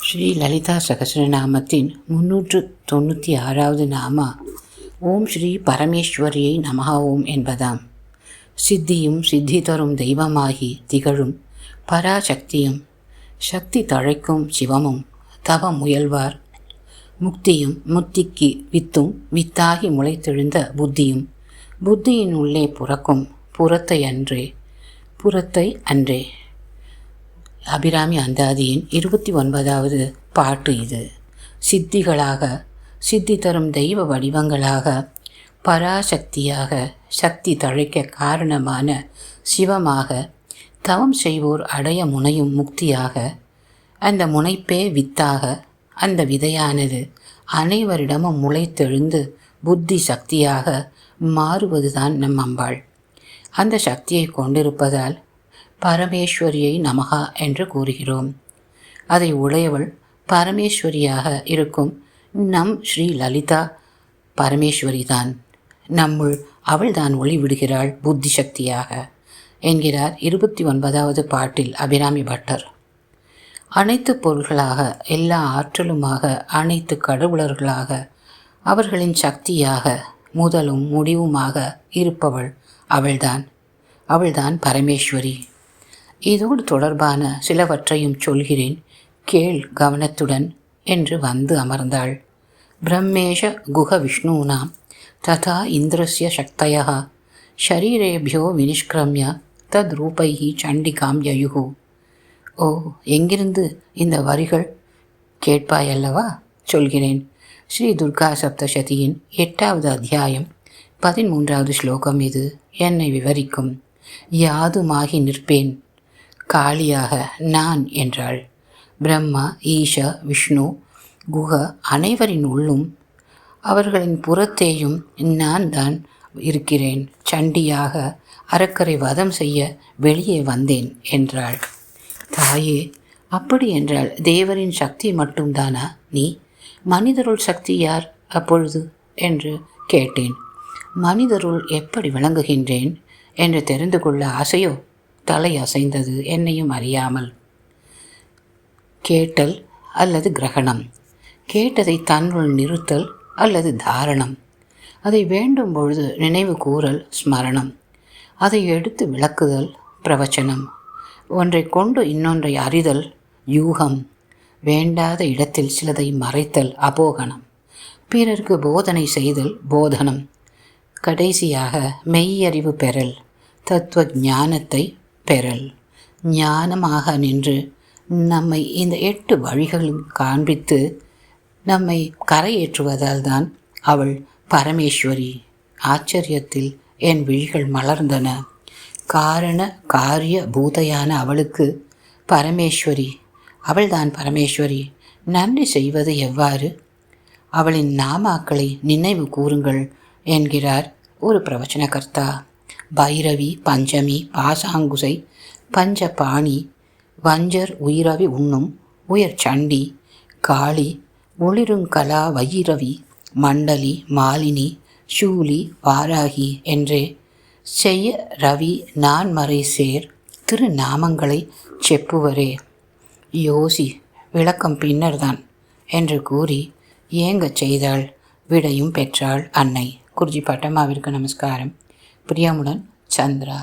ஸ்ரீ லலிதா சகஸ்ரநாமத்தின் 396வது நாமா ஓம் ஸ்ரீ பரமேஸ்வரியை நமஹ ஓம் என்பதாம். சித்தியும் சித்தி தரும் தெய்வமாகி திகழும் பராசக்தியும் சக்தி தழைக்கும் சிவமும் தவ முயல்வார் முக்தியும் முத்திக்கு வித்தும் வித்தாகி முளைத்தெழுந்த புத்தியும் புத்தியின் உள்ளே புறக்கும் புறத்தை அன்றே. அபிராமி அந்தாதியின் 29வது பாட்டு இது. சித்திகளாக சித்தி தரும் தெய்வ வடிவங்களாக பராசக்தியாக சக்தி தழைக்க காரணமான சிவமாக தவம் செய்வோர் அடைய முனையும் முக்தியாக அந்த முனைப்பே வித்தாக அந்த விதையானது அனைவரிடமும் முளைத்தெழுந்து புத்தி சக்தியாக மாறுவதுதான் நம் அம்பாள். அந்த சக்தியை கொண்டிருப்பதால் பரமேஸ்வரியை நமகா என்று கூறுகிறோம். அதை உடையவள் பரமேஸ்வரியாக இருக்கும் நம் ஸ்ரீ லலிதா பரமேஸ்வரிதான். நம்முள் அவள்தான் ஒளி விடுகிறாள் புத்தி சக்தியாக என்கிறார் 29வது பாட்டில் அபிராமி பட்டர். அனைத்து பொருள்களாக எல்லா ஆற்றலுமாக அனைத்து கடவுளர்களாக அவர்களின் சக்தியாக முதலும் முடிவுமாக இருப்பவள் அவள்தான் பரமேஸ்வரி. இதோடு தொடர்பான சிலவற்றையும் சொல்கிறேன், கேள் கவனத்துடன் என்று வந்து அமர்ந்தாள். பிரம்மேஷ குஹ விஷ்ணூனாம் ததா இந்திரஸ்ய சக்தயா ஷரீரேபியோ வினிஷ்கிரமிய தத் ரூபைஹி சண்டிகாம் யயுகு. ஓ, எங்கிருந்து இந்த வரிகள் கேட்பாயல்லவா? சொல்கிறேன். ஸ்ரீ துர்கா சப்தசதியின் 8வது அத்தியாயம் 13வது ஸ்லோகம் இது என்னை விவரிக்கும். யாதுமாகி நிற்பேன் காளியாக நான் என்றாள். பிரம்மா, ஈஷா, விஷ்ணு, குஹ அனைவரின் உள்ளும் அவர்களின் புறத்தேயும் நான் தான் இருக்கிறேன். சண்டியாக அரக்கரை வதம் செய்ய வெளியே வந்தேன் என்றாள். தாயே, அப்படி என்றால் தேவரின் சக்தி மட்டும்தானா நீ? மனிதருள் சக்தி யார் அப்பொழுது என்று கேட்டேன். மனிதருள் எப்படி விளங்குகின்றேன் என்று தெரிந்து கொள்ள ஆசையோ? தலை அசைந்தது என்னையும் அறியாமல். கேட்டல் அல்லது கிரகணம், கேட்டதை தன்னுள் நிறுத்தல் அல்லது தாரணம், அதை வேண்டும் பொழுது நினைவு கூறல் ஸ்மரணம், அதை எடுத்து விளக்குதல் பிரவச்சனம், ஒன்றை கொண்டு இன்னொன்றை அறிதல் யூகம், வேண்டாத இடத்தில் சிலதை மறைத்தல் அபோகனம், பிறருக்கு போதனை செய்தல் போதனம், கடைசியாக மெய்யறிவு பெறல் தத்துவ ஞானத்தை பெறல். ஞானமாக நின்று நம்மை இந்த 8 வழிகளும் காண்பித்து நம்மை கரையேற்றுவதால் தான் அவள் பரமேஸ்வரி. ஆச்சரியத்தில் என் விழிகள் மலர்ந்தன. காரண காரிய பூதையான அவளுக்கு பரமேஸ்வரி, அவள்தான் பரமேஸ்வரி. நன்றி செய்வது எவ்வாறு? அவளின் நாமாக்களை நினைவு கூறுங்கள் என்கிறார் ஒரு பிரவச்சனகர்த்தா. பைரவி, பஞ்சமி, பாசாங்குசை, பஞ்சபாணி, வஞ்சர் உயிரவி உண்ணும் உயர் சண்டி, காளி, ஒளிருங்கலா வைரவி, மண்டலி, மாலினி, சூலி, வாராகி என்றே செய்ய ரவி நான்மறை சேர் திருநாமங்களை செப்புவரே. யோசி, விளக்கம் பின்னர்தான் என்று கூறி ஏங்கச் செய்தாள். விடையும் பெற்றாள் அன்னை. குருஜி பட்டம்மாவிற்கு நமஸ்காரம். பிரியமுடன் சந்திரா.